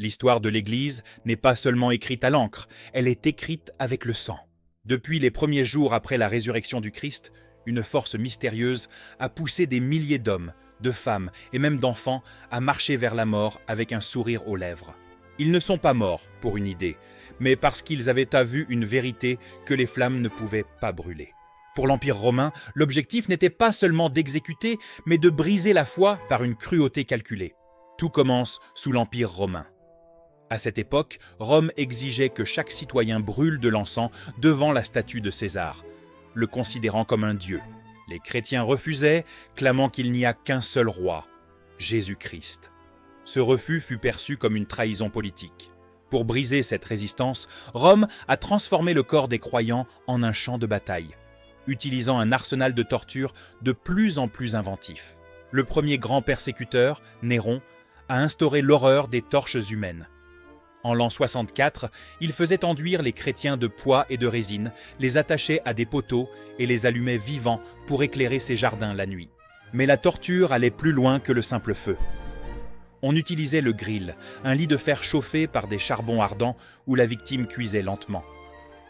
L'histoire de l'Église n'est pas seulement écrite à l'encre, elle est écrite avec le sang. Depuis les premiers jours après la résurrection du Christ, une force mystérieuse a poussé des milliers d'hommes, de femmes et même d'enfants à marcher vers la mort avec un sourire aux lèvres. Ils ne sont pas morts pour une idée, mais parce qu'ils avaient à vue une vérité que les flammes ne pouvaient pas brûler. Pour l'Empire romain, l'objectif n'était pas seulement d'exécuter, mais de briser la foi par une cruauté calculée. Tout commence sous l'Empire romain. À cette époque, Rome exigeait que chaque citoyen brûle de l'encens devant la statue de César, le considérant comme un dieu. Les chrétiens refusaient, clamant qu'il n'y a qu'un seul roi, Jésus-Christ. Ce refus fut perçu comme une trahison politique. Pour briser cette résistance, Rome a transformé le corps des croyants en un champ de bataille, utilisant un arsenal de torture de plus en plus inventif. Le premier grand persécuteur, Néron, a instauré l'horreur des torches humaines. En l'an 64, il faisait enduire les chrétiens de pois et de résine, les attachait à des poteaux et les allumait vivants pour éclairer ses jardins la nuit. Mais la torture allait plus loin que le simple feu. On utilisait le grill, un lit de fer chauffé par des charbons ardents où la victime cuisait lentement.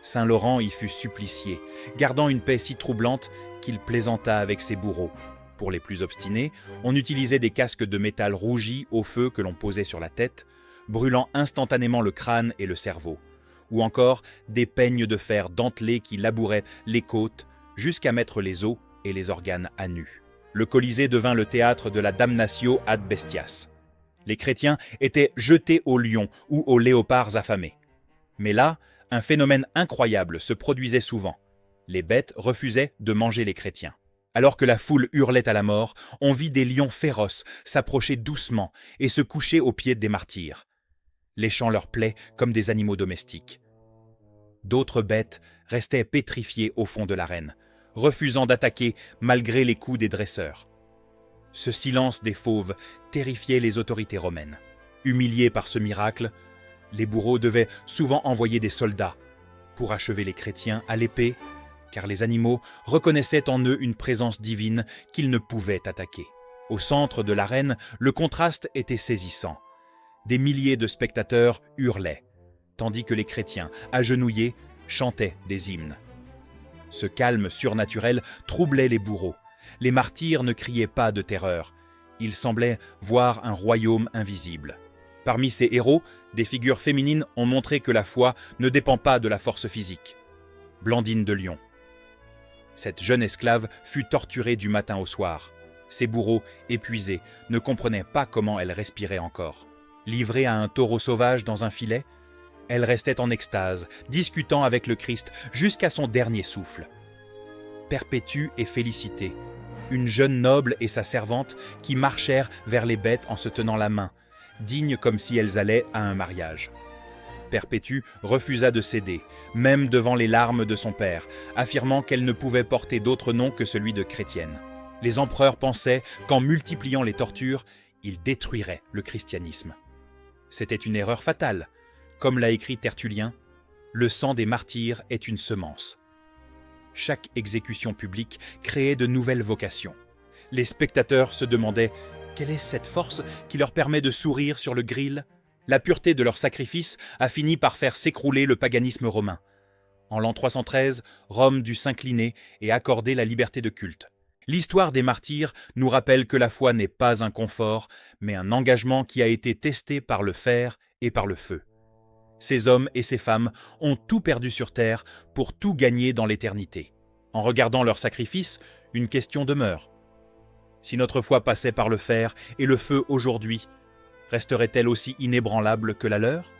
Saint Laurent y fut supplicié, gardant une paix si troublante qu'il plaisanta avec ses bourreaux. Pour les plus obstinés, on utilisait des casques de métal rougi au feu que l'on posait sur la tête, brûlant instantanément le crâne et le cerveau, ou encore des peignes de fer dentelés qui labouraient les côtes jusqu'à mettre les os et les organes à nu. Le Colisée devint le théâtre de la damnatio ad bestias. Les chrétiens étaient jetés aux lions ou aux léopards affamés. Mais là, un phénomène incroyable se produisait souvent. Les bêtes refusaient de manger les chrétiens. Alors que la foule hurlait à la mort, on vit des lions féroces s'approcher doucement et se coucher aux pieds des martyrs, léchant leurs plaies comme des animaux domestiques. D'autres bêtes restaient pétrifiées au fond de l'arène, refusant d'attaquer malgré les coups des dresseurs. Ce silence des fauves terrifiait les autorités romaines. Humiliés par ce miracle, les bourreaux devaient souvent envoyer des soldats pour achever les chrétiens à l'épée, car les animaux reconnaissaient en eux une présence divine qu'ils ne pouvaient attaquer. Au centre de l'arène, le contraste était saisissant. Des milliers de spectateurs hurlaient, tandis que les chrétiens, agenouillés, chantaient des hymnes. Ce calme surnaturel troublait les bourreaux. Les martyrs ne criaient pas de terreur. Ils semblaient voir un royaume invisible. Parmi ces héros, des figures féminines ont montré que la foi ne dépend pas de la force physique. Blandine de Lyon. Cette jeune esclave fut torturée du matin au soir. Ses bourreaux, épuisés, ne comprenaient pas comment elle respirait encore. Livrée à un taureau sauvage dans un filet, elle restait en extase, discutant avec le Christ jusqu'à son dernier souffle. Perpétue et Félicité, une jeune noble et sa servante qui marchèrent vers les bêtes en se tenant la main, dignes comme si elles allaient à un mariage. Perpétue refusa de céder, même devant les larmes de son père, affirmant qu'elle ne pouvait porter d'autre nom que celui de chrétienne. Les empereurs pensaient qu'en multipliant les tortures, ils détruiraient le christianisme. C'était une erreur fatale. Comme l'a écrit Tertullien, « Le sang des martyrs est une semence ». Chaque exécution publique créait de nouvelles vocations. Les spectateurs se demandaient « Quelle est cette force qui leur permet de sourire sur le grill ?» La pureté de leur sacrifice a fini par faire s'écrouler le paganisme romain. En l'an 313, Rome dut s'incliner et accorder la liberté de culte. L'histoire des martyrs nous rappelle que la foi n'est pas un confort, mais un engagement qui a été testé par le fer et par le feu. Ces hommes et ces femmes ont tout perdu sur terre pour tout gagner dans l'éternité. En regardant leur sacrifice, une question demeure. Si notre foi passait par le fer et le feu aujourd'hui, resterait-elle aussi inébranlable que la leur ?